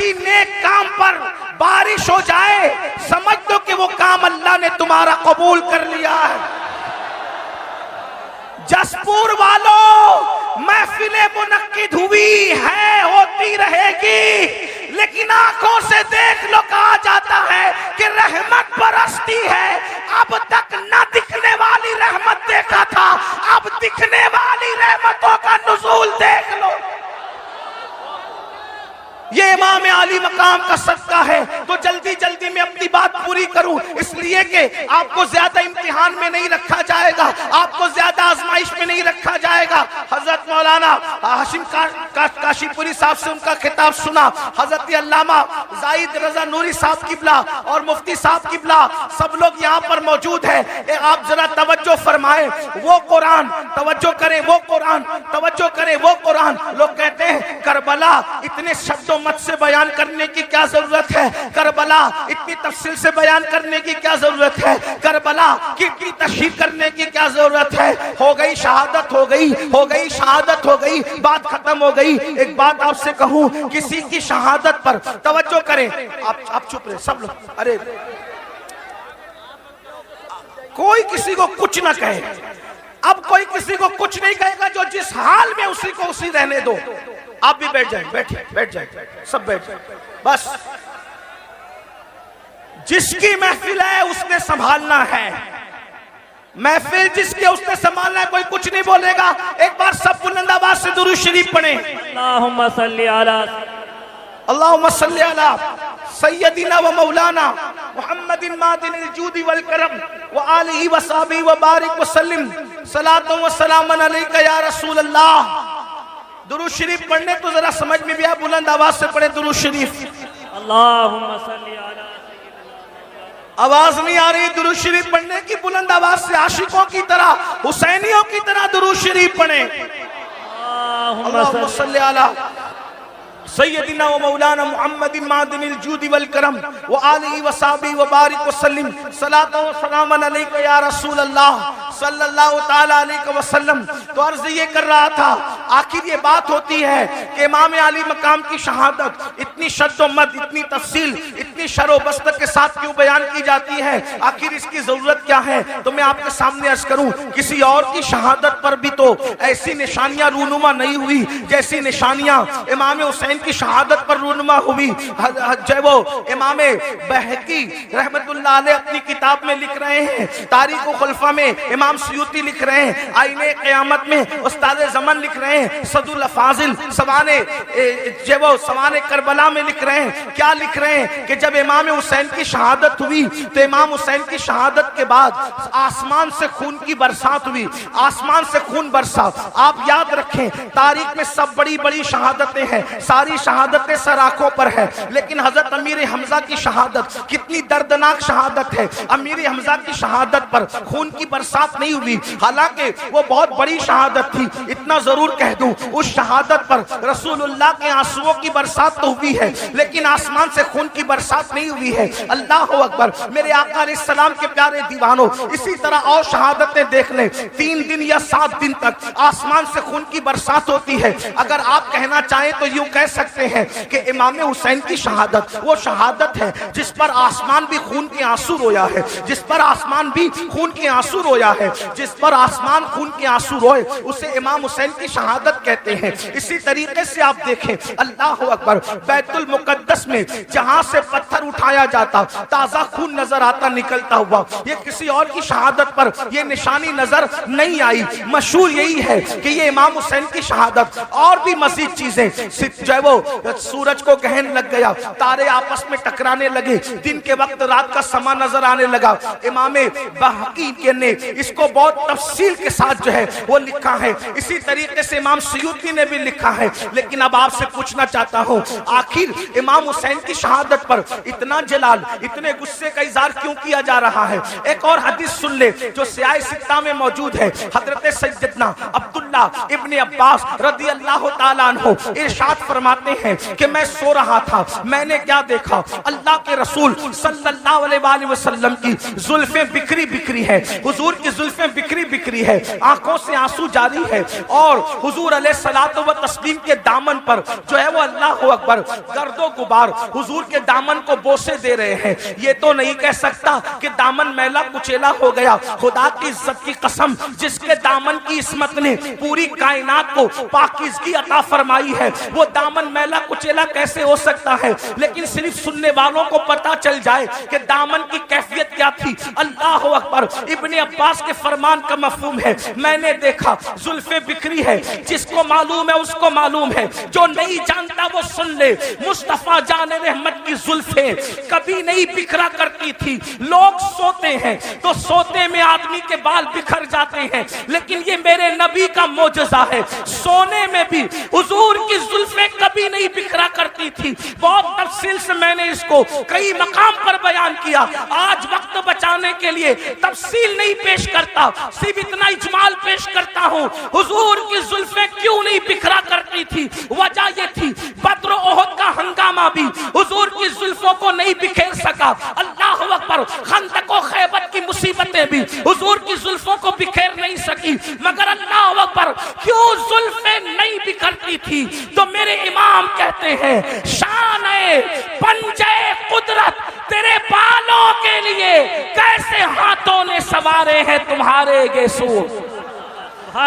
کسی نیک کام پر بارش ہو جائے سمجھ دو کہ وہ کام اللہ نے تمہارا قبول کر لیا ہے۔ جسپور والوں محفلیں منعقد ہوئی ہے، ہوتی رہے گی، لیکن آنکھوں سے دیکھ لو کہا جاتا ہے کہ رحمت برستی ہے۔ اب تک نہ دکھنے والی رحمت دیکھا تھا، اب دکھنے والی رحمتوں کا نزول دیکھ لو۔ یہ امام عالی مقام کا صدقہ ہے۔ تو جلدی جلدی میں اپنی بات پوری کروں، اس لیے کہ آپ کو زیادہ امتحان میں نہیں رکھا جائے گا، آپ کو زیادہ آزمائش میں نہیں رکھا جائے گا۔ حضرت مولانا ہاشم کاشی پوری صاحب سے ان کا خطاب سنا، حضرت علامہ زاہد رضا نوری صاحب قبلہ اور مفتی صاحب قبلہ سب لوگ یہاں پر موجود ہیں۔ آپ ذرا توجہ فرمائیں، وہ قرآن توجہ کریں، وہ قرآن توجہ کریں، وہ قرآن۔ لوگ کہتے ہیں کربلا اتنے شبدوں مت سے بیان کرنے کی کیا ضرورت ہے، کربلا اتنی تفصیل سے بیان کرنے کی کیا ضرورت ہے، کربلا کی اتنی تشریح کرنے کی کیا ضرورت ہے۔ ہو گئی شہادت، ہو گئی شہادت، ہو گئی، بات ختم ہو گئی۔ ایک بات آپ سے کہوں، کسی کی شہادت پر توجہ کریں۔ آپ چپ رہے سب لوگ، ارے کوئی کسی کو کچھ نہ کہے، اب کوئی کسی کو کچھ نہیں کہے گا، جو جس حال میں اسی کو اسی رہنے دو۔ آپ بھی بیٹھ جائیں، بیٹھ جائیں، سب بیٹھ جائیں، بس جس کی محفل ہے اس نے سنبھالنا ہے، محفل جس کی اس نے سنبھالنا ہے، کوئی کچھ نہیں بولے گا۔ ایک بار سب بلند آواز سے درود شریف پڑھیں۔ اللہم صلی علی اللہم صلی علی سیدنا و مولانا محمد معدن الجود والکرم وآلہ وصحبہ وبارک وسلم صلاۃ و سلام علیکہ یا رسول اللہ۔ درود شریف پڑھنے تو ذرا سمجھ میں بھی آ، بلند آواز سے پڑھیں درود شریف۔ اللہم صلی علی آواز نہیں آ رہی درود شریف پڑھنے کی، بلند آواز سے عاشقوں کی طرح، حسینیوں کی طرح درود شریف پڑھیں۔ اللہم صلی علی سیدنا و مولانا محمد معدن الجود والکرم وآلہ وصحبہ وبارک وسلم صلاۃ و سلام علیکہ یا رسول اللہ صلی اللہ تعالیٰ علیہ وسلم۔ تو عرض یہ کر رہا تھا، آخر یہ بات ہوتی ہے کہ امام عالی مقام کی شہادت اتنی شد و مد، اتنی تفصیل، اتنی شر و بسط کے ساتھ کیوں بیان کی جاتی ہے، آخر اس کی ضرورت کیا ہے؟ تو میں آپ کے سامنے عرض کروں، کسی اور کی شہادت پر بھی تو ایسی نشانیاں رونما نہیں ہوئی جیسی نشانیاں امام حسین کی شہادت پر رونما ہوئی۔ جو وہ امام بہقی رحمت اللہ علیہ اپنی کتاب میں لکھ رہے ہیں، تاریخ و خلفہ میں امام سیوطی لکھ رہے ہیں، آئین قیامت میں استاد زمن لکھ رہے ہیں، صدر الافاضل سوان کربلا میں لکھ رہے ہیں۔ کیا لکھ رہے ہیں کہ جب امام حسین کی شہادت ہوئی تو امام حسین کی شہادت کے بعد آسمان سے خون کی برسات ہوئی، آسمان سے خون برسا۔ آپ یاد رکھیں، تاریخ میں سب بڑی بڑی شہادتیں ہیں، ساری شہادتیں سر آنکھوں پر ہے، لیکن حضرت امیر حمزہ کی شہادت کتنی دردناک شہادت ہے۔ امیر حمزہ کی شہادت پر خون کی برسات نہیں ہوئی، حالانکہ وہ بہت بڑی شہادت تھی۔ اتنا ضرور کہہ دوں، اس شہادت پر رسول اللہ کے آنسوؤں کی برسات تو ہوئی ہے، لیکن آسمان سے خون کی برسات نہیں ہوئی ہے۔ اللہ اکبر، میرے آقا علیہ السلام کے پیارے دیوانوں، اسی طرح اور شہادتیں دیکھ لیں، 3 دن یا 7 دن تک آسمان سے خون کی برسات ہوتی ہے۔ اگر آپ کہنا چاہیں تو یوں کہہ سکتے ہیں کہ امام حسین کی شہادت وہ شہادت ہے جس پر آسمان بھی خون کے آنسو رویا ہے، جس پر آسمان بھی خون کے آنسو رویا ہے، جس پر آسمان خون کے آنسو روئے اسے امام حسین کی شہادت کہتے ہیں۔ اسی طریقے سے آپ دیکھیں، اللہ اکبر، بیت المقدس میں جہاں سے پتھر اٹھایا جاتا تازہ خون نظر آتا نکلتا ہوا، یہ کسی اور کی شہادت پر یہ نشانی نظر نہیں آئی۔ مشہور یہی ہے کہ یہ امام حسین کی شہادت، اور بھی مزید چیزیں، جو ہے وہ سورج کو گہن لگ گیا، تارے آپس میں ٹکرانے لگے، دن کے وقت رات کا سما نظر آنے لگا۔ امام بہقی نے اس کو بہت تفصیل کے ساتھ جو ہے وہ لکھا ہے، اسی طریقے سے امام سیوطی نے بھی لکھا ہے۔ لیکن اب آپ سے پوچھنا چاہتا ہوں، آخر امام حسین کی شہادت پر اتنا جلال، اتنے غصے کا اظہار کیوں کیا جا رہا ہے؟ ایک اور حدیث سن لے جو سیاہ سکہ میں موجود ہے. حضرت سیدنا عبداللہ ابن عباس رضی اللہ تعالیٰ عنہ ارشاد فرماتے ہیں کہ میں سو رہا تھا, میں نے کیا دیکھا, اللہ کے رسول صلی اللہ علیہ وآلہ وسلم کی زلفیں بکھری بکھری ہے, حضور کی زلفیں بکھری بکھری ہے, آنکھوں سے آنسو جاری ہے, اور حضور علیہ الصلوۃ والتسلیم کے دامن پر جو ہے وہ اللہ اکبر گرد و غبار حضور کے دامن کو بوسے دے رہے ہیں. یہ تو نہیں کہہ سکتا کہ دامن میلا کچیلا ہو گیا. خدا کی عزت کی قسم, جس کے دامن کی عصمت نے پوری کائنات کو پاکیزگی عطا فرمائی ہے, وہ دامن میلا کچیلا کیسے ہو سکتا ہے؟ لیکن صرف سننے والوں کو پتا چل جائے کہ دامن کی کیفیت کیا تھی. اللہ اکبر. ابن عباس کے فرمان کا مفہوم ہے, میں نے دیکھا زلفیں بکھری ہے, جس کو معلوم ہے اس کو معلوم ہے, جو نہیں جانتا وہ سن لے. مصطفیٰ جان رحمت کی زلفیں کبھی نہیں بکھرا کرتی تھی. لوگ سوتے ہیں تو سوتے میں آدمی کے بال بکھر جاتے ہیں, لیکن یہ میرے نبی کا معجزہ ہے, سونے میں بھی حضور کی زلفیں کبھی نہیں بکھرا کرتی تھی. بہت تفصیل سے میں نے اس کو کئی مقام پر بیان کیا, آج وقت بچانے کے لیے تفصیل نہیں پیش کرتا, صرف اتنا اجمال پیش کرتا ہوں. حضور کی زلفیں کیوں نہیں بکھرا کرتی تھی؟ وجہ یہ تھی, بدر و احد کا ہنگامہ بھی حضور کی زلفوں کو نہیں بکھیر سکا. اللہ اکبر. خندق و خیبر کی مصیبتیں بھی حضور کی زلفوں کو بکھیر نہیں سکی, مگر اللہ اکبر کیوں زلفیں نہیں بکھرتی تھی؟ تو میرے امام کہتے ہیں, شان پنجے قدرت تیرے بالوں کے لیے کیسے ہاتھوں نے سوارے ہیں تمہارے گیسو.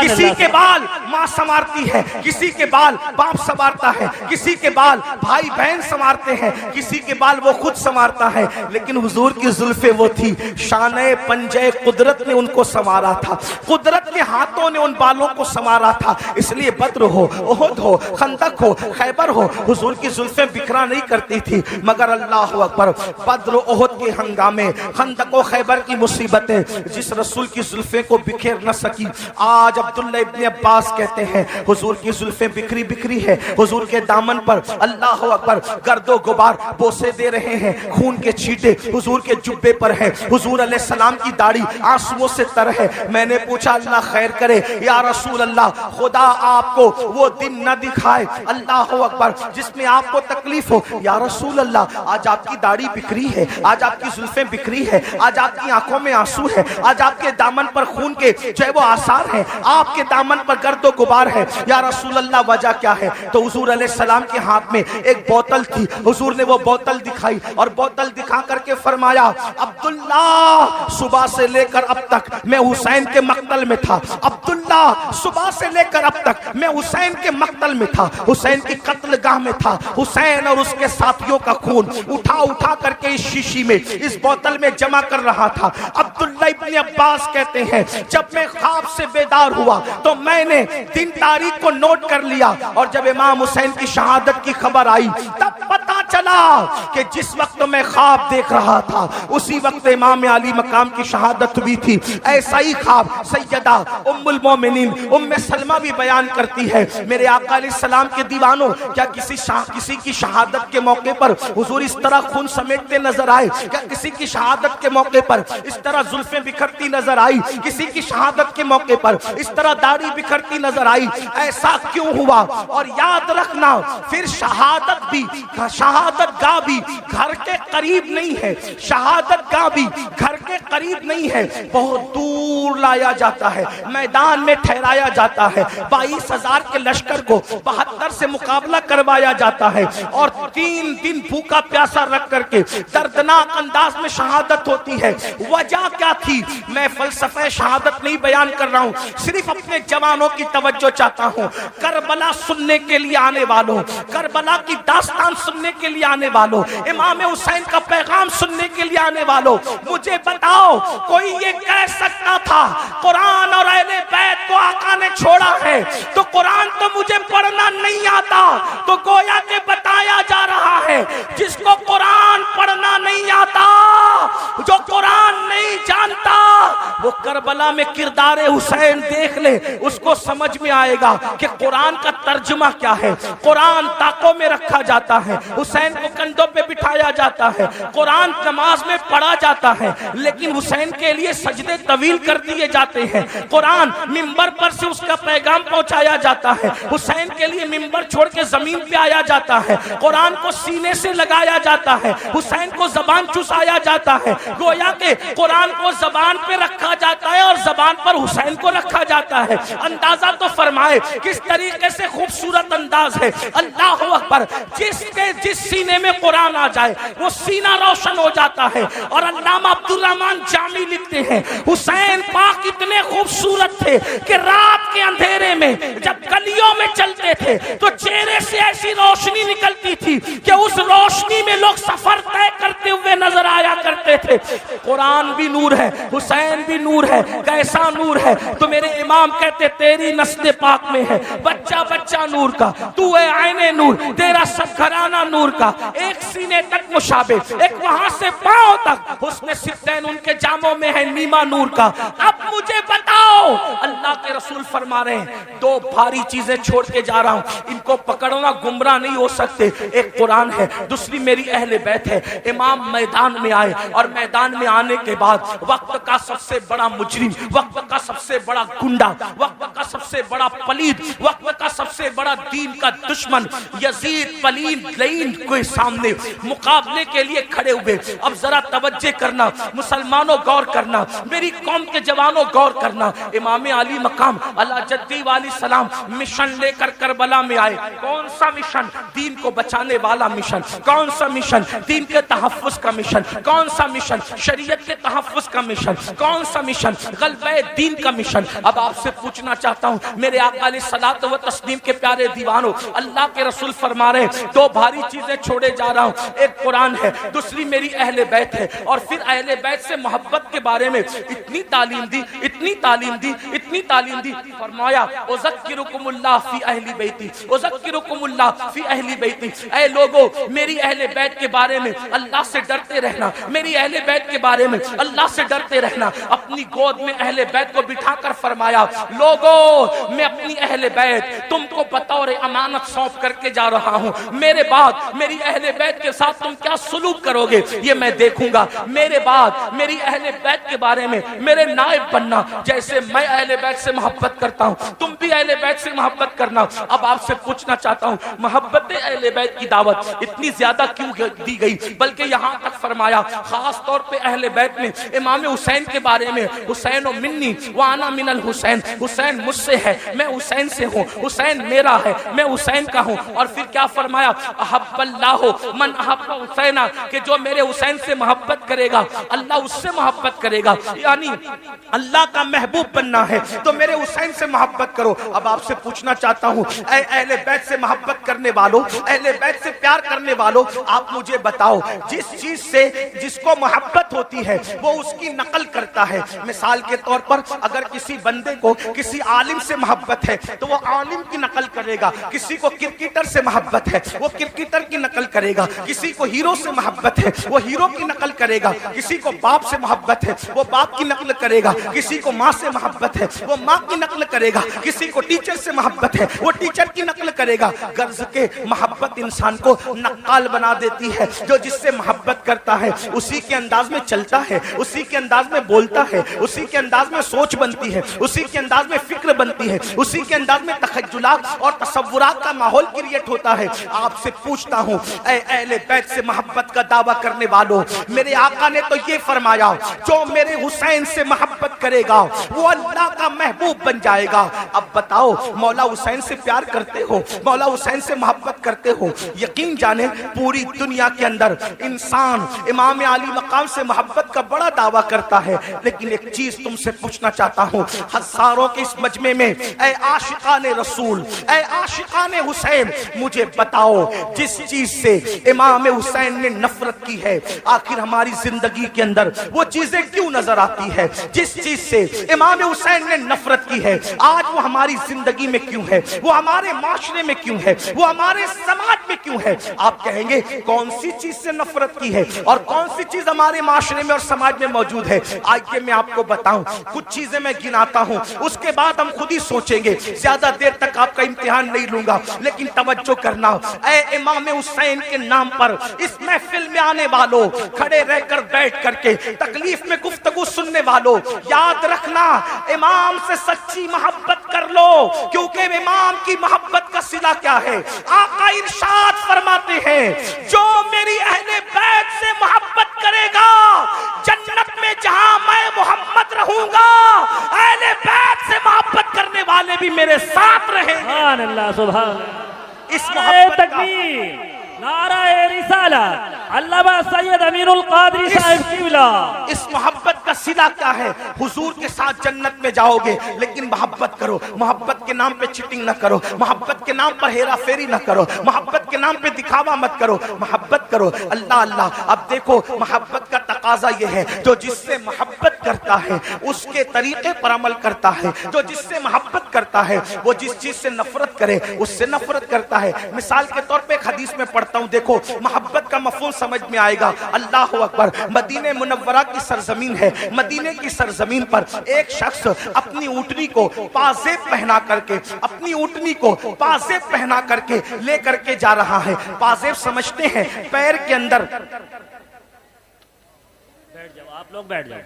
کسی کے بال ماں سنوارتی ہے, کسی کے بال باپ سنوارتا ہے, کسی کے بال بھائی بہن سنوارتے ہیں, کسی کے بال وہ خود سنوارتا ہے, لیکن حضور کی زلفیں وہ تھی, شانہ پنجے قدرت نے ان کو سنوارا تھا, قدرت کے ہاتھوں نے ان بالوں کو سنوارا تھا. اس لیے بدر ہو, احد ہو, خندق ہو, خیبر ہو, حضور کی زلفیں بکھرا نہیں کرتی تھی. مگر اللہ اکبر, بدر و احد کے ہنگامے, خندق و خیبر کی مصیبتیں جس رسول کی زلفیں کو بکھیر نہ سکی, آج عبداللہ ابن عباس کہتے ہیں حضور کی زلفیں بکھری بکھری ہے, حضور کے دامن پر اللہ اکبر گرد و غبار بوسے دے رہے ہیں, خون کے چھینٹے حضور کے جبے پر ہیں, حضور علیہ السلام کی داڑھی آنسوؤں سے تر ہے. میں نے پوچھا اللہ خیر کرے یا رسول اللہ, خدا آپ کو وہ دن نہ دکھائے اللہ اکبر جس میں آپ کو تکلیف ہو. یا رسول اللہ, آج آپ کی داڑھی بکھری ہے, آج آپ کی زلفیں بکھری ہے, آج آپ کی آنکھوں میں آنسو ہے, آج آپ کے دامن پر خون کے جو ہے وہ آثار ہیں, آپ کے دامن پر گرد و غبار ہے. یا رسول اللہ وجہ کیا ہے؟ تو حضور علیہ السلام کے ہاتھ میں ایک بوتل تھی, حضور نے وہ بوتل دکھائی اور بوتل دکھا کر کے فرمایا, عبداللہ صبح سے لے کر اب تک میں حسین کے مقتل میں تھا, عبداللہ صبح سے لے کر اب تک میں حسین کے مقتل میں تھا, حسین کی قتل گاہ میں تھا, حسین اور اس کے ساتھیوں کا خون اٹھا اٹھا کر کے اس شیشی میں, اس بوتل میں جمع کر رہا تھا. عبداللہ ابن عباس کہتے ہیں جب میں خواب سے بیدار ہوا تو میں نے دن تاریخ کو نوٹ کر لیا, اور جب امام حسین کی شہادت کی خبر آئی تب پتا چلا کہ جس وقت میں خواب دیکھ رہا تھا اسی وقت امام علی مقام کی شہادت ہوئی تھی. ایسا ہی خواب سیدہ ام المومنین ام سلمہ بھی بیان کرتی ہے. میرے آقا علیہ السلام کے دیوانوں, کیا کسی کی شہادت کے موقع پر حضور اس طرح خون سمیٹتے نظر آئے؟ کیا کسی کی شہادت کے موقع پر اس طرح زلفیں بکھرتی نظر آئی؟ کسی کی شہادت کے موقع پر اس طرح داڑھی بکھرتی نظر آئی؟ ایسا کیوں ہوا؟ اور یاد رکھنا, پھر شہادت گاہ بھی گھر کے قریب نہیں ہے, شہادت گاہ بھی گھر کے قریب نہیں ہے, بہت دور لایا جاتا ہے, میدان میں ٹھہرایا جاتا ہے, 22,000 کے لشکر کو 72 سے مقابلہ کروایا جاتا ہے, اور 3 دن بھوکا پیاسا رکھ کر کے دردناک انداز میں شہادت ہوتی ہے. وجہ کیا تھی؟ میں فلسفہ شہادت نہیں بیان کر رہا ہوں, صرف اپنے جوانوں کی توجہ چاہتا ہوں. کربلا سننے کے لیے آنے والوں, کربلا کی داستان سننے کے لیے آنے والوں, امام حسین کا پیغام سننے کے لیے آنے والوں, مجھے بتاؤ کوئی یہ کہہ سکتا تھا قرآن اور اہل بیت کو آقا نے چھوڑا ہے تو قرآن تو مجھے پڑھنا نہیں آتا؟ تو گویا کہ بتایا جا رہا ہے جس کو قرآن پڑھنا نہیں آتا, جو قرآن نہیں جانتا, وہ کربلا مولا میں کردار حسین دیکھ لے اس کو سمجھ میں آئے گا کہ قرآن کا ترجمہ کیا ہے. قرآن طاقوں میں رکھا جاتا ہے, حسین کو کندھوں پہ بٹھایا جاتا ہے, قرآن نماز میں پڑھا جاتا ہے, لیکن حسین کے لیے سجدے طویل کر دیے جاتے ہیں. قرآن ممبر پر سے اس کا پیغام پہنچایا جاتا ہے, حسین کے لیے ممبر چھوڑ کے زمین پہ آیا جاتا ہے. قرآن کو سینے سے لگایا جاتا ہے, حسین کو زبان چسایا جاتا ہے. گویا کہ قرآن کو زبان پہ رکھا جاتا ہے اور زبان پر حسین کو رکھا جاتا ہے. اندازہ تو فرمائے کس طریقے سے خوبصورت انداز ہے. اللہ اکبر. جس سینے میں قرآن آ جائے وہ سینہ روشن ہو جاتا ہے. اور علامہ عبدالرحمن جامی لکھتے ہیں حسین پاک اتنے خوبصورت تھے کہ رات کے اندھیرے میں جب گلیوں میں چلتے تھے تو چہرے سے ایسی روشنی نکلتی تھی کہ اس روشنی میں لوگ سفر طے کرتے ہوئے نظر آیا کرتے تھے. قرآن بھی نور ہے, حسین بھی نور ہے. کیسا نور ہے؟ تو میرے امام کہتے تیری نسل پاک میں ہے بچہ بچہ نور کا, تو ہے عین نور, تیرا سب گھرانہ نور کا. ایک سینے تک مشابہ, ایک وہاں سے پاؤں تک حسن ستین ان کے جاموں میں ہے نیما نور کا. اب مجھے بتاؤ, اللہ کے رسول فرما رہے ہیں دو بھاری چیزیں چھوڑ کے جا رہا ہوں, ان کو پکڑنا گمراہ نہیں ہو سکتے. ایک قرآن ہے, دوسری میری اہل بیت ہے. امام میدان میں آئے اور میدان میں آنے کے بعد وقت کا سب سے بڑا مجرم, وقت کا سب سے بڑا گنڈا, وقت کا سب سے بڑا پلید, وقت کا سب سے بڑا دین کا دشمن یزید پلید لعین کے سامنے مقابلے کے لیے کھڑے ہوئے. اب ذرا توجہ کرنا مسلمانوں, غور کرنا, میری قوم کے جوانوں غور کرنا. امام علی مقام اللہ جدی والی سلام مشن لے کر کربلا میں آئے. کون سا مشن؟ دین کو بچانے والا مشن. کون سا مشن؟ دین کے تحفظ کا مشن. کون سا مشن؟ شریعت کے تحفظ کا مشن. کون سا مشن؟ غلبہ دین کا مشن. اب آپ سے پوچھنا چاہتا ہوں میرے آقا علیہ الصلوۃ و تسلیم کے پیارے دیوانوں, اللہ کے رسول فرما رہے ہیں دو بھاری چیزیں چھوڑے جا رہا ہوں. ایک قرآن ہے, دوسری میری اہل بیت ہے. اور پھر اہل بیت سے محبت کے بارے میں اتنی تعلیم دی, اتنی تعلیم دی, اتنی تعلیم دی. فرمایا اذکرکم اللہ فی اہل بیتی, اذکرکم اللہ فی اہل بیتی. اے لوگو میری اہل بیت کے بارے میں اللہ سے ڈرتے رہنا, میری اہل بیت کے بارے میں اللہ سے ڈرتے رہنا. اپنی گود میں اہل بیت کو بٹھا کر فرمایا لوگو میں اپنی اہل بیت تم کو بطور امانت سونپ کر کے جا رہا ہوں. میرے بعد میری اہل بیت کے ساتھ تم کیا سلوک کرو گے یہ میں دیکھوں گا. میرے بعد میری اہل بیت کے بارے میں میرے نائب بننا. جیسے میں اہل بیت سے محبت کرتا ہوں تم بھی اہل بیت سے محبت کرنا. اب آپ سے پوچھنا چاہتا ہوں محبت اہل بیت کی دعوت اتنی زیادہ کیوں دی گئی؟ بلکہ یہاں تک فرمایا خاص طور پہ اہل بیت میں امام حسین کے بارے میں حسین منی وانا من الحسین, حسین مجھ سے ہے, میں حسین سے ہوں, حسین میرا ہے, میں حسین کا ہوں. اور پھر کیا فرمایا احب اللہ من احب حسین, کہ جو میرے حسین سے محبت کرے گا اللہ اس سے محبت کرے گا. یعنی اللہ کا محبوب بننا ہے تو میرے حسین سے محبت کرو. اب آپ سے پوچھنا چاہتا ہوں اے اہل بیت سے محبت کرنے والوں, اہل بیت سے پیار کرنے والوں, آپ مجھے بتاؤ جس چیز سے جس کو محبت ہوتی ہے وہ اس کی نقل کرتا ہے. مثال کے طور پر اگر کسی بندے کو کسی عالم سے محبت ہے تو وہ عالم کی نقل کرے گا. کسی کو کرکٹر سے محبت ہے وہ کرکٹر کی نقل کرے گا. کسی کو ہیرو سے محبت ہے وہ ہیرو کی نقل کرے گا. کسی کو باپ سے محبت ہے وہ باپ کی نقل کرے گا. کسی کو ماں سے محبت ہے وہ ماں کی نقل کرے گا. کسی کو ٹیچر سے محبت ہے وہ ٹیچر کی نقل کرے گا. غرض کہ محبت انسان کو نقال بنا دیتی ہے. جو جس سے محبت کرتا ہے اسی کے انداز میں چلتا ہے, اسی کے انداز میں بولتا ہے, اسی کے انداز میں سوچ بنتی ہے, اسی کے انداز میں فکر بنتی ہے, اسی کے انداز میں تخیلات اور تصورات کا ماحول کریٹ ہوتا ہے. آپ سے پوچھتا ہوں اے اہل بیت سے محبت کا دعویٰ کرنے والوں, میرے آقا نے تو یہ فرمایا جو میرے حسین سے محبت کرے گا وہ اللہ کا محبوب بن جائے گا. اب بتاؤ مولا حسین سے پیار کرتے ہو, مولا حسین سے محبت کرتے ہو. یقین جانے پوری دنیا کے اندر انسان امام علی مقام سے محبت کا بڑا دعویٰ کرتا ہے, لیکن ایک چیز تم سے پوچھنا چاہتا ہوں ہزاروں کے اس مجمع میں اے عاشقان رسول, اے عاشقان حسین, مجھے بتاؤ جس چیز سے امام حسین نے نفرت کی ہے آخر ہماری زندگی کے اندر وہ چیزیں کیوں نظر آتی ہے؟ جس چیز سے امام حسین نے نفرت کی ہے، آج وہ ہماری زندگی میں کیوں ہے، وہ ہمارے معاشرے میں کیوں ہے، وہ ہمارے سماج میں کیوں ہے؟ آپ کہیں گے کون سی چیز سے نفرت کی ہے اور کون سی چیز ہمارے معاشرے میں اور سماج میں موجود ہے؟ آئیے میں آپ کو بتاؤں، کچھ چیزیں میں گناتا ہوں، اس کے بعد ہم خود ہی سوچیں گے، زیادہ دیر تک آپ کا امتحان نہیں لوں گا، لیکن توجہ کرنا، اے امام حسین کے نام پر اس محفل میں آنے والوں، کھڑے رہ کر بیٹھ کر کے تکلیف میں گفتگو سننے والوں، یاد رکھنا امام سے سچی محبت کر لو، کیونکہ امام کی محبت کا صلہ کیا ہے؟ آقا ارشاد فرماتے ہیں جو میری اہل بیت سے محبت کرے گا جنت میں جہاں میں محمد رہوں گا، اہل بیت سے محبت کرنے والے بھی میرے ساتھ رہیں گے۔ سبحان اللہ، سبحان اللہ۔ اس نعرہ محبت کا تکبیر، نعرہ رسالت، علامہ سید امین القادری صاحب قبلہ۔ اس محبت کا صلہ کیا ہے؟ حضور کے ساتھ جنت میں جاؤ گے، لیکن محبت کرو، محبت کے نام پہ چیٹنگ نہ کرو، محبت کے نام پر ہیرا فیری نہ کرو، محبت کے نام پہ دکھاوا مت کرو، محبت کرو۔ اللہ اللہ، اب دیکھو محبت کا تقاضا یہ ہے جو جس سے محبت کرتا ہے اس کے طریقے پر عمل کرتا ہے، جو جس سے محبت کرتا ہے وہ جس چیز سے نفرت کرے اس سے نفرت کرتا ہے۔ مثال کے طور پہ ایک حدیث میں پڑھتا ہوں، دیکھو محبت کا مفہوم سمجھ میں آئے گا۔ اللہ اکبر، مدینہ منورہ کی سرزمین ہے، مدینے کی سرزمین پر ایک شخص اپنی اونٹنی کو پازیب پہنا کر کے، اپنی اونٹنی کو پازیب پہنا کر کے لے کر کے جا رہا ہے۔ پازیب سمجھتے ہیں پیر کے اندر، بیٹھ جاؤ آپ لوگ، بیٹھ جاؤ۔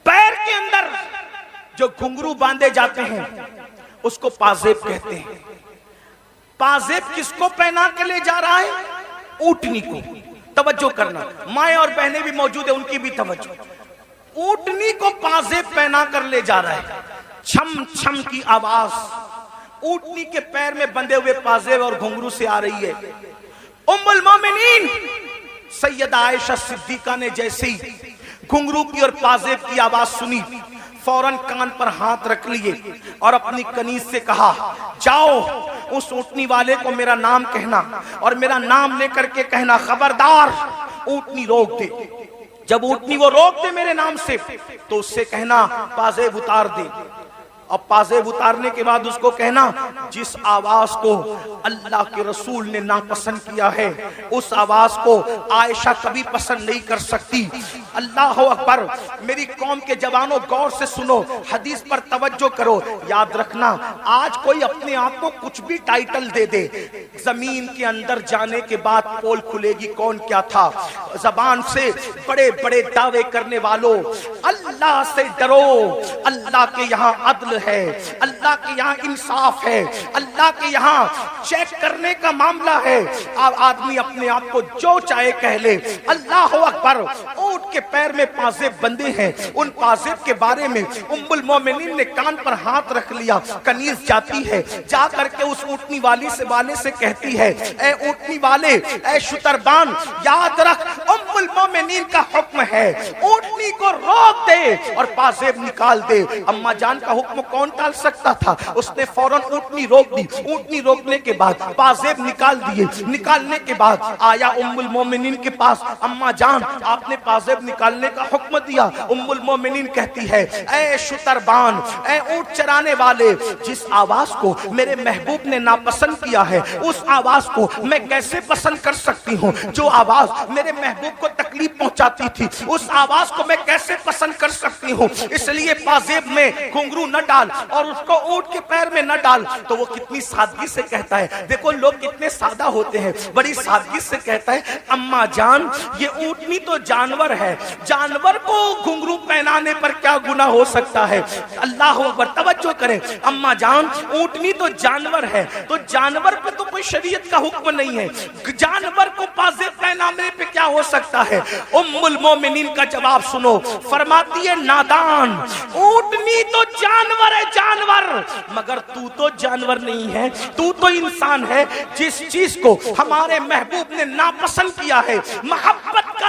پیر کے اندر جو گھنگرو باندھے جاتے ہیں اس کو پازیب کہتے ہیں۔ پازیب کس کو پہنا کے لے جا رہا ہے؟ اونٹنی کو۔ توجہ کرنا، مائیں اور بہنیں بھی موجود ہیں، ان کی بھی توجہ۔ اونٹنی کو پازیب پہنا کر لے جا رہا ہے، چھم چھم کی آواز اونٹنی کے پیر میں بندھے ہوئے پازیب اور گھنگرو سے آ رہی ہے۔ ام المومنین سیدہ عائشہ صدیقہ نے جیسے ہی گھنگرو کی اور پازیب کی آواز سنی، فوراً کان پر ہاتھ رکھ لیے اور اپنی کنیز سے کہا جاؤ اس اونٹنی والے کو میرا نام کہنا اور میرا نام لے کر کے کہنا خبردار اونٹنی روک دے۔ جب اونٹنی وہ روک دے میرے نام سے تو اس سے کہنا پازیب اتار دے، اور پازیب اتارنے کے بعد اس کو کہنا جس آواز کو اللہ کے رسول نے ناپسند کیا ہے اس آواز کو عائشہ کبھی پسند نہیں کر سکتی۔ اللہ اکبر، میری قوم کے جوانوں غور سے سنو، حدیث پر توجہ کرو۔ یاد رکھنا آج کوئی اپنے آپ کو کچھ بھی ٹائٹل دے دے، زمین کے اندر جانے کے بعد پول کھلے گی کون کیا تھا۔ زبان سے بڑے بڑے دعوے کرنے والوں، اللہ سے ڈرو، اللہ کے یہاں عدل ہے، اللہ کے یہاں انصاف ہے، اللہ کے یہاں چیک کرنے کا معاملہ ہے۔ آدمی اپنے آپ کو جو چاہے کہہ لے۔ اللہ اکبر، اونٹ کے پیر میں پازیب بندے ہیں، ان پازیب کے بارے میں ام المومنین نے کان پر ہاتھ رکھ لیا۔ کنیز جاتی ہے، جا کر کے اس اونٹنی والے سے کہتی ہے اے اونٹنی والے، اے شتربان، یاد رکھ ام المومنین کا حکم ہے اونٹنی کو روک دے اور پازیب نکال دے۔ اما جان کا حکم کون ٹال سکتا تھا؟ اس نے فوراً اونٹنی روک دی۔ اونٹنی روکنے کے بعد پازیب نکال دیے۔ نکالنے کے بعد آیا ام المومنین کے پاس، اما جان آپ نے پازیب نکالنے کا حکم دیا۔ ام المومنین کہتی ہے اے شتربان، اے اونٹ چرانے والے، جس آواز کو میرے محبوب نے ناپسند کیا ہے اس آواز کو میں کیسے پسند کر سکتی ہوں؟ جو آواز میرے محبوب کو تکلیف پہنچاتی تھی اس آواز کو میں کیسے پسند کر سکتی ہوں؟ اس لیے پازیب میں گھنگرو نہ ڈال اور اس کو اونٹ کے پیر میں نہ ڈال۔ تو وہ کتنی سادگی سے کہتا ہے، دیکھو لوگ کتنے سادہ ہوتے ہیں، بڑی سادگی سے کہتا ہے اما جان یہ اونٹنی تو جانور ہے، جانور کو گھنگرو پہنانے پر کیا گناہ ہو سکتا ہے؟ اللہ اکبر، توجہ کریں، اما جان اونٹنی تو جانور ہے، تو جانور پہ تو کوئی شریعت کا حکم نہیں ہے، جانور کو پازیب پہنانے پہ کیا ہو سکتا ہے؟ ام المومنین کا جواب سنو، فرماتی ہے نادان، اونٹنی تو جانور ہے جانور، مگر تو جانور نہیں ہے، تو انسان ہے۔ جس چیز کو ہمارے محبوب نے ناپسند کیا ہے، محبت کا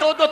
2-2,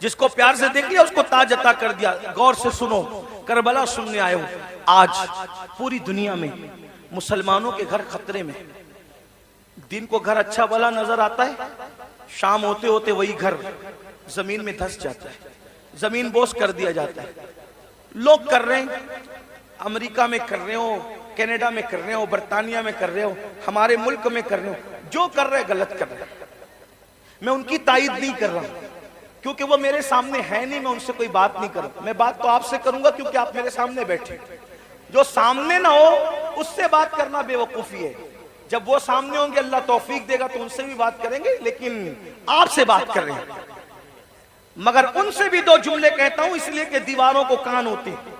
جس کو پیار سے دیکھ لیا اس کو تاج عطا کر دیا. غور سے سنو, کربلا سننے آئے ہو. آج پوری دنیا میں مسلمانوں کے گھر خطرے میں. دن کو گھر اچھا بھلا نظر آتا ہے, شام ہوتے ہوتے وہی گھر زمین میں دھس جاتا ہے, زمین بوس کر دیا جاتا ہے. لوگ کر رہے ہیں, امریکہ میں کر رہے ہو, کینیڈا میں کر رہے ہو, برطانیہ میں کر رہے ہو, ہمارے ملک میں کر رہے ہو, جو کر رہے غلط کر رہے. میں ان کی تائید نہیں کر رہا کیونکہ وہ میرے سامنے ہے نہیں, میں ان سے کوئی بات نہیں کروں. میں بات تو آپ سے کروں گا کیونکہ آپ میرے سامنے بیٹھے. جو سامنے نہ ہو اس سے بات کرنا بے وقوفی ہے. جب وہ سامنے ہوں گے اللہ توفیق دے گا تو ان سے بھی بات کریں گے, لیکن آپ سے بات کر رہے ہیں. مگر ان سے بھی دو جملے کہتا ہوں اس لیے کہ دیواروں کو کان ہوتے ہیں.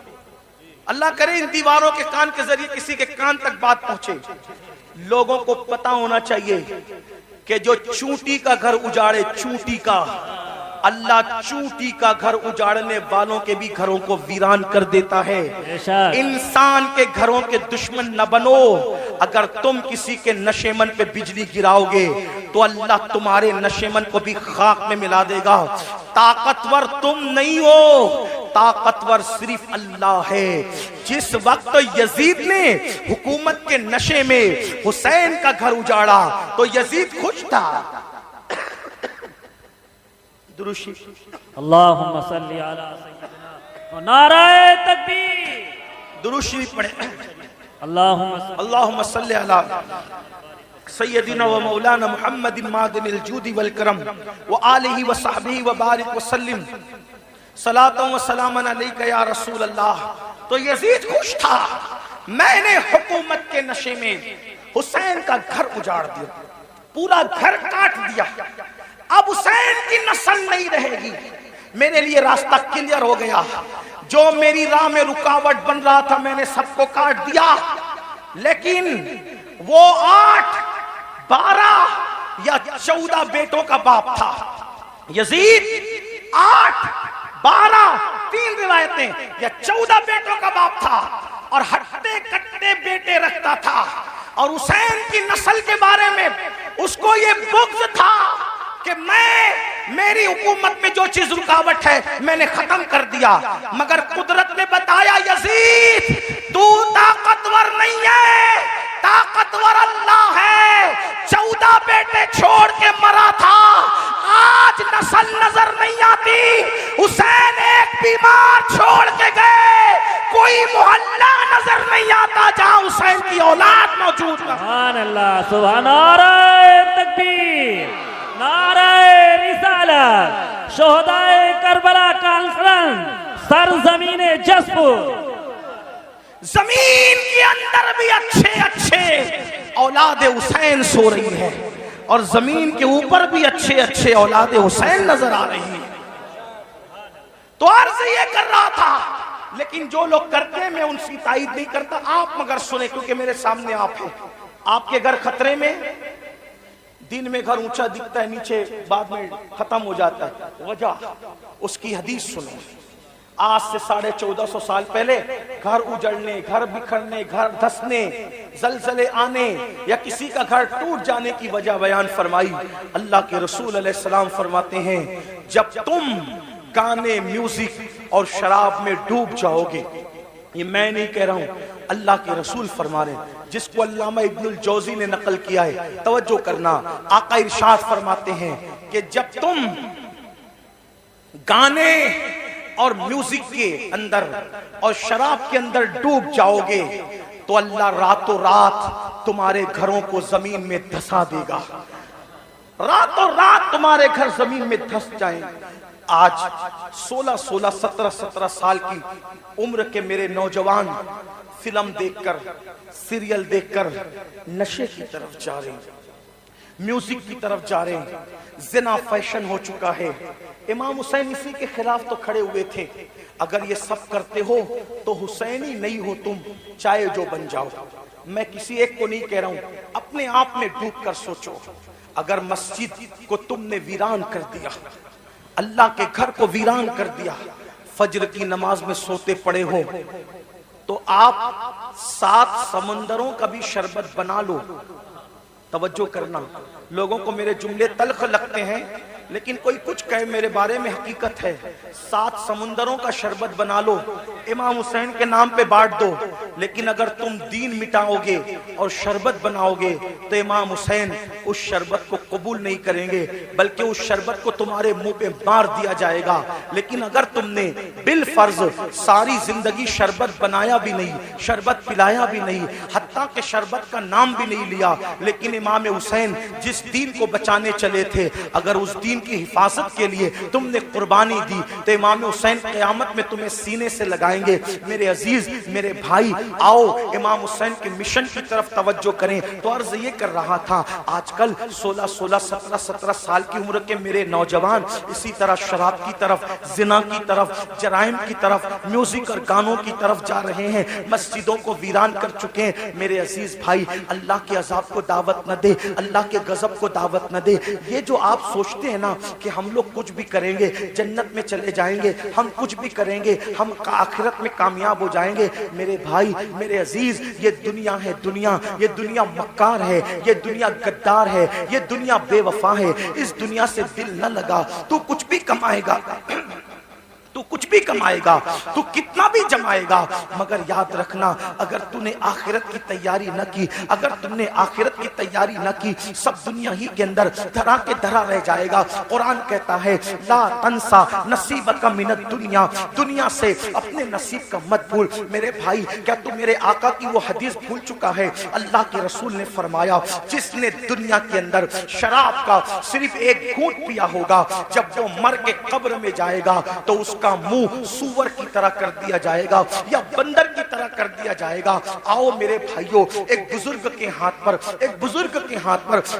اللہ کرے ان دیواروں کے کان کے ذریعے کسی کے کان تک بات پہنچے. لوگوں کو پتا ہونا چاہیے کہ جو چونٹی کا گھر اجاڑے, چونٹی کا, اللہ چونٹی کا گھر اجاڑنے والوں کے بھی گھروں کو ویران کر دیتا ہے. انسان کے گھروں کے دشمن نہ بنو. اگر تم کسی کے نشیمن پہ بجلی گراؤ گے تو اللہ تمہارے نشیمن کو بھی خاک میں ملا دے گا. طاقتور تم نہیں ہو, طاقتور صرف اللہ ہے. جس وقت یزید نے حکومت کے نشے میں حسین کا گھر اجاڑا تو یزید خوش تھا. دروشی اللہم صلی علی سیدنا, نعرہ تکبیر, دروشی پڑھیں. اللہم صلی علی سیدنا و مولانا محمد معدن الجود والکرم وآلہ وصحبہ وبارک وسلم صلاۃ و سلام علیکہ یا رسول اللہ. تو یزید خوش تھا, میں نے حکومت کے نشے میں حسین کا گھر اجاڑ دیا, پورا گھر کاٹ دیا. اب حسین کی نسل نہیں رہے گی. میرے لیے راستہ کلیئر ہو گیا. جو میری راہ میں رکاوٹ بن رہا تھا میں نے سب کو کاٹ دیا. لیکن وہ 8, 12 یا 14 بیٹوں کا باپ تھا. یزید 8, 12, 3 روایتیں یا 14 بیٹوں کا باپ تھا اور ہٹتے کٹتے بیٹے رکھتا تھا. اور حسین کی نسل کے بارے میں اس کو یہ بغض تھا کہ میری حکومت میں جو چیز رکاوٹ ہے میں نے ختم کر دیا. مگر قدرت نے بتایا یزید تو طاقتور نہیں ہے, طاقتور اللہ ہے. 14 بیٹے چھوڑ کے مرا تھا, آج نسل نظر نہیں آتی. حسین ایک بیمار چھوڑ کے گئے, کوئی محلہ نظر نہیں آتا جہاں حسین کی اولاد موجود ہے. سبحان اللہ, سبحان. نعرہ تکبیر, نعرہ رسالت, شہدائے کربلا کانفرنس سرزمین جسپور. زمین کے اندر بھی اچھے اولاد حسین سو رہی ہے اور زمین کے اوپر بھی اچھے اولاد حسین نظر آ رہی ہیں. تو عرض یہ کر رہا تھا, لیکن جو لوگ کرتے ہیں میں ان کی تائید نہیں کرتا. آپ مگر سنیں کیونکہ میرے سامنے آپ ہیں. آپ کے گھر خطرے میں, دن میں گھر اونچا دکھتا ہے, نیچے بعد میں ختم ہو جاتا ہے. وجہ اس کی حدیث سنو. آج سے 1450 سال پہلے گھر اجڑنے, گھر بکھرنے, گھر دھسنے, زلزلے آنے یا کسی کا گھر ٹوٹ جانے کی وجہ بیان فرمائی. اللہ کے رسول علیہ السلام فرماتے ہیں جب تم گانے, میوزک اور شراب میں ڈوب جاؤ گے, یہ میں نہیں کہہ رہا ہوں, اللہ کے رسول فرما رہے ہیں, جس کو علامہ ابن الجوزی نے نقل کیا ہے. توجہ کرنا, آقا ارشاد فرماتے ہیں کہ جب تم گانے اور میوزک کے اندر اور شراب کے اندر ڈوب جاؤ گے تو اللہ راتوں رات تمہارے گھروں کو زمین میں دھسا دے گا. راتوں رات تمہارے گھر زمین میں دھس جائیں. آج 16 17 سال کی عمر کے میرے نوجوان فلم دیکھ کر, سیریل دیکھ کر نشے کی طرف جا رہے ہیں, میوزک کی طرف جا رہے ہیں. زنا فیشن ہو چکا ہے. امام حسین اسی کے خلاف تو کھڑے ہوئے تھے, اگر یہ سب کرتے ہو تو حسینی نہیں ہو تم, چاہے جو بن جاؤ. میں کسی ایک کو نہیں کہہ رہا ہوں, اپنے آپ میں ڈوب کر سوچو. اگر مسجد کو تم نے ویران کر دیا, اللہ کے گھر کو ویران کر دیا, فجر کی نماز میں سوتے پڑے ہو, تو آپ 7 سمندروں کا بھی شربت بنا لو. توجہ کرنا, لوگوں کو میرے جملے تلخ لگتے ہیں لیکن کوئی کچھ کہے میرے بارے میں حقیقت ہے، 7 سمندروں کا شربت بنا لو، امام حسین کے نام پہ بانٹ دو، لیکن اگر تم دین مٹاؤ گے اور شربت بناؤ گے تو امام حسین اس شربت کو قبول نہیں کریں گے، بلکہ اس شربت کو تمہارے منہ پہ مار دیا جائے گا۔ لیکن اگر تم نے بالفرض ساری زندگی شربت بنایا بھی نہیں، شربت پلایا بھی نہیں، حتیٰ کہ شربت کا نام بھی نہیں لیا، لیکن امام حسین جس دین کو بچانے چلے تھے، اگر اس دین کی حفاظت کے لیے تم نے قربانی دی تو امام حسین قیامت میں تمہیں سینے سے لگائیں گے۔ میرے عزیز، میرے بھائی، آؤ امام حسین کے مشن کی طرف توجہ کریں۔ تو عرض یہ کر رہا تھا، آج کل 16 17 سال کی عمر کے میرے نوجوان اسی طرح شراب کی طرف، زنا کی طرف، جرائم کی طرف، میوزک اور گانوں کی طرف جا رہے ہیں، مسجدوں کو ویران کر چکے ہیں۔ میرے عزیز بھائی، اللہ کے عذاب کو دعوت نہ دے، اللہ کے غضب کو دعوت نہ دے۔ یہ جو آپ سوچتے ہیں نا کہ ہم لوگ کچھ بھی کریں گے جنت میں چلے جائیں گے، ہم کچھ بھی کریں گے ہم آخرت میں کامیاب ہو جائیں گے، میرے بھائی، میرے عزیز، یہ دنیا ہے، دنیا، یہ دنیا مکار ہے، یہ دنیا غدار ہے، یہ دنیا بے وفا ہے۔ اس دنیا سے دل نہ لگا، تو کچھ بھی کمائے گا، تو کچھ بھی کمائے گا، تو کتنا بھی جمائے گا، مگر یاد رکھنا اگر تو نے آخرت کی تیاری نہ کی، اگر تم نے آخرت کی تیاری نہ کی، سب دنیا ہی کے اندر دھرا کے دھرا رہ جائے گا۔ قرآن کہتا ہے لا تنسا نصیبک من الدنیا، دنیا سے اپنے نصیب کا مت بھول۔ میرے بھائی، کیا تو میرے آقا کی وہ حدیث بھول چکا ہے؟ اللہ کے رسول نے فرمایا جس نے دنیا کے اندر شراب کا صرف ایک گھونٹ پیا ہوگا، جب وہ مر کے قبر میں جائے گا تو اس کا منہ سور کی طرح کر دیا جائے گا یا بندر کی طرح کر دیا جائے گا۔ آؤ میرے بھائیوں، ایک بزرگ کے ہاتھ پر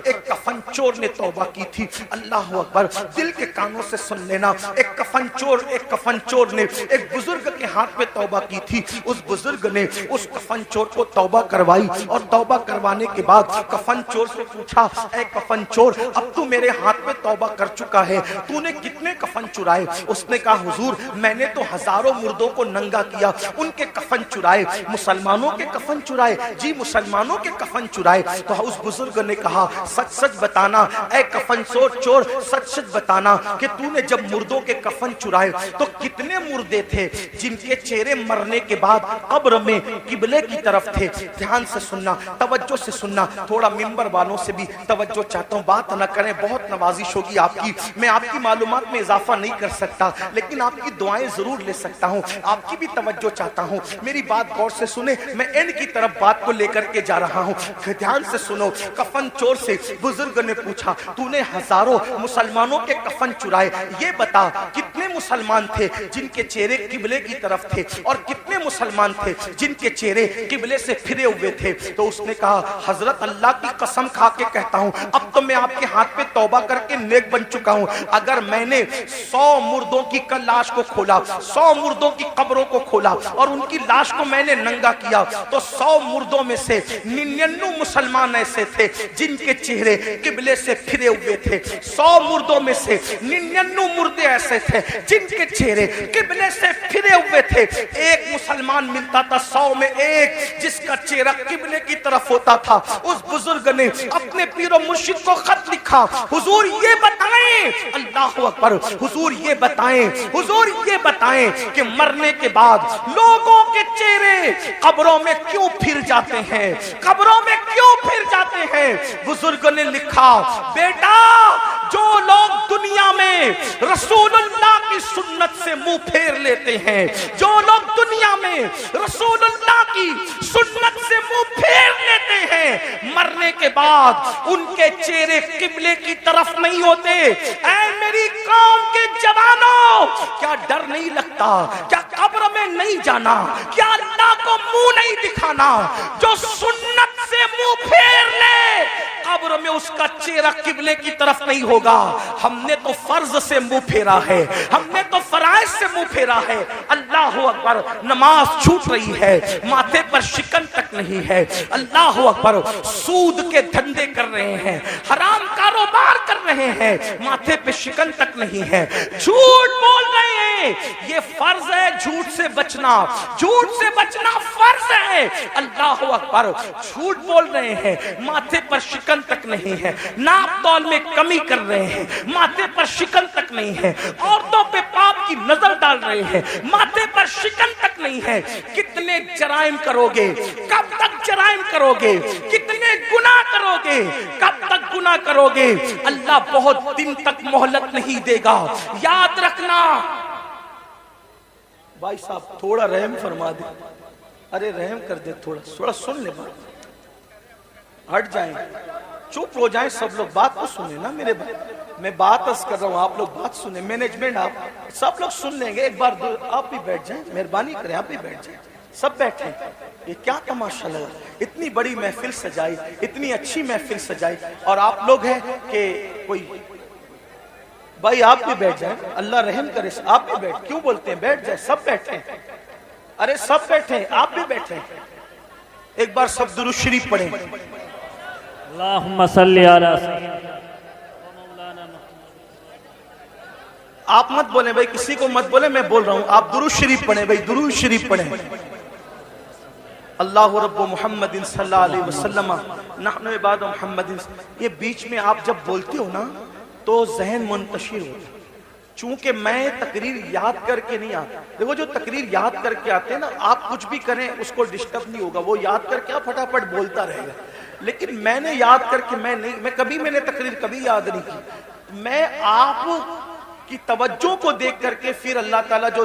ایک کفن چور نے توبہ کی تھی۔ اللہ اکبر، دل کے کانوں سے سن لینا، ایک کفن چور نے ایک بزرگ کے ہاتھ پہ توبہ کی تھی۔ اس بزرگ نے اس کفن چور کو توبہ کروائی، اور توبہ کروانے کے بعد کفن چور سے پوچھا، اے کفن چور، اب تو میرے ہاتھ پہ توبہ کر چکا ہے، تو نے کتنے کفن چرائے؟ اس نے کہا حضور، میں نے تو ہزاروں مردوں کو ننگا کیا، ان کے کفن چرائے۔ مسلمانوں کے کفن چرائے؟ جی مسلمانوں کے کفن چرائے۔ تو اس بزرگ نے کہا سچ سچ بتانا اے کفن چور، سچ سچ بتانا کہ تو نے جب مردوں کے کفن چرائے تو کتنے مردے تھے جن کے چہرے مرنے کے بعد قبر میں قبلے کی طرف تھے؟ دھیان سے سننا، توجہ سے سننا، تھوڑا ممبر والوں سے بھی توجہ چاہتا ہوں، بات نہ کریں، بہت نوازش ہوگی آپ کی، میں آپ کی معلومات میں اضافہ نہیں کر سکتا، لیکن آپ کی دعائیں ضرور لے سکتا ہوں، آپ کی بھی توجہ چاہتا ہوں، میری بات غور سے سنیں، میں اینڈ کی طرف بات کو لے کر کے جا رہا ہوں، دھیان سے سنو۔ کفن چور سے بزرگ نے پوچھا تو نے ہزاروں مسلمانوں کے کفن چرائے، یہ بتا کتنے مسلمان تھے جن کے چہرے قبلے کی طرف تھے اور کتنے مسلمان تھے جن کے چہرے قبلے سے پھرے ہوئے تھے؟ تو اس نے کہا حضرت اللہ کی قسم کھا کے کہتا ہوں، اب تو میں آپ کے ہاتھ پہ توبہ کر کے نیک بن چکا ہوں، اگر میں نے 100 مردوں کی لاش کو کھولا، 100 مردوں کی قبروں کو کھولا اور ان کی لاش کو میں نے ننگا کیا تو 100 مردوں میں سے 99 مسلمان ایسے تھے جن کے چہرے قبلے سے پھرے ہوئے تھے، 100 مردوں میں سے 99 مردے ایسے تھے جن کے چہرے قبلے سے پھرے ہوئے تھے۔ ایک مسلمان ملتا تھا 100 میں ایک جس کا چہرہ قبلے کی طرف ہوتا تھا۔ اس بزرگ نے اپنے پیر و مرشد کو خط لکھا، حضور یہ بتائیں، اللہ اکبر، حضور یہ بتائیں کہ مرنے کے بعد لوگوں کے چہرے قبروں میں کیوں پھر جاتے ہیں؟ بزرگ نے لکھا، بیٹا جو لوگ دنیا میں رسول اللہ کی سنت سے منہ پھیر لیتے ہیں، جو لوگ دنیا میں رسول اللہ کی سنت سے منہ پھیر لیتے ہیں، مرنے کے بعد ان کے چہرے قبلے کی طرف نہیں ہوتے۔ اے میری قوم کے جوانوں، کیا ڈر نہیں لگتا؟ کیا قبر میں نہیں جانا؟ کیا اللہ کو منہ نہیں دکھانا؟ جو سنت سے منہ پھیر لے قبر میں اس کا چہرہ قبلے کی طرف نہیں ہوگا۔ ہم نے تو فرض سے منہ پھیرا ہے، ہم نے تو فرائض سے منہ پھیرا ہے، اللہ اکبر، نماز چھوٹ رہی ہے، ماتھے پر شکن تک نہیں ہے، اللہ اکبر، سود کے دھندے کر رہے ہیں، حرام کاروبار کر رہے ہیں، ماتھے پہ شکن تک نہیں ہے، جھوٹ بول رہے ہیں، یہ فرض ہے جھوٹ سے بچنا، جھوٹ سے بچنا فرض ہے۔ اللہ اکبر، جھوٹ بول رہے ہیں، ماتھے پر شکن تک نہیں ہے، ناپ تول میں کمی کر رہے ہیں، ماتھے پر شکن تک نہیں ہے، عورتوں پہ پاپ کی نظر ڈال رہے ہیں، ماتھے پر شکن تک نہیں ہے۔ کتنے جرائم کرو گے؟ کب تک جرائم کرو گے؟ کتنے گناہ کرو گے؟ کب تک گناہ کرو گے؟ اللہ بہت دن تک مہلت نہیں دے گا، یاد رکھنا۔ بھائی صاحب تھوڑا رحم فرما دے، ارے رحم کر دے، تھوڑا سن لے، بات ہٹ جائیں، چپ ہو جائیں سب لوگ، بات تو سنیں نا میرے بھائی، میں بات عرض کر رہا ہوں، آپ لوگ بات سنیں، مینجمنٹ آپ سب لوگ سن لیں گے، ایک بار آپ بھی بیٹھ جائیں، مہربانی کریں آپ بھی بیٹھ جائیں، سب بیٹھیں۔ یہ کیا تماشا لگا، اتنی بڑی محفل سجائی، اتنی اچھی محفل سجائی، اور آپ لوگ ہیں کہ کوئی، بھائی آپ بھی بیٹھ جائیں، اللہ رحم کرے، آپ بھی بیٹھ، کیوں بولتے ہیں بیٹھ جائیں، سب بیٹھیں، ارے سب بیٹھیں، آپ بھی بیٹھیں، ایک بار سب درود شریف پڑھیں۔ اللہم صلی علی سیدنا آپ مت بولیں بھائی، کسی کو مت بولیں، میں بول رہا ہوں، آپ درود شریف پڑھیں بھائی، درود شریف پڑھیں۔ اللہ رب محمد صلی اللہ علیہ وسلم نحن عباد محمد۔ یہ بیچ میں آپ جب بولتے ہو نا تو ذہن منتشر ہوتا ہے، چونکہ میں تقریر یاد کر کے نہیں آتا، دیکھو جو تقریر یاد کر کے آتے ہیں نا، آپ کچھ بھی کریں اس کو ڈسٹرب نہیں ہوگا، وہ یاد کر کے آپ پھٹافٹ بولتا رہے گا، لیکن میں نے یاد کر کے میں نے تقریر کبھی یاد نہیں کی، میں آپ کی توجہ کو دیکھ کر کے پھر اللہ تعالیٰ جو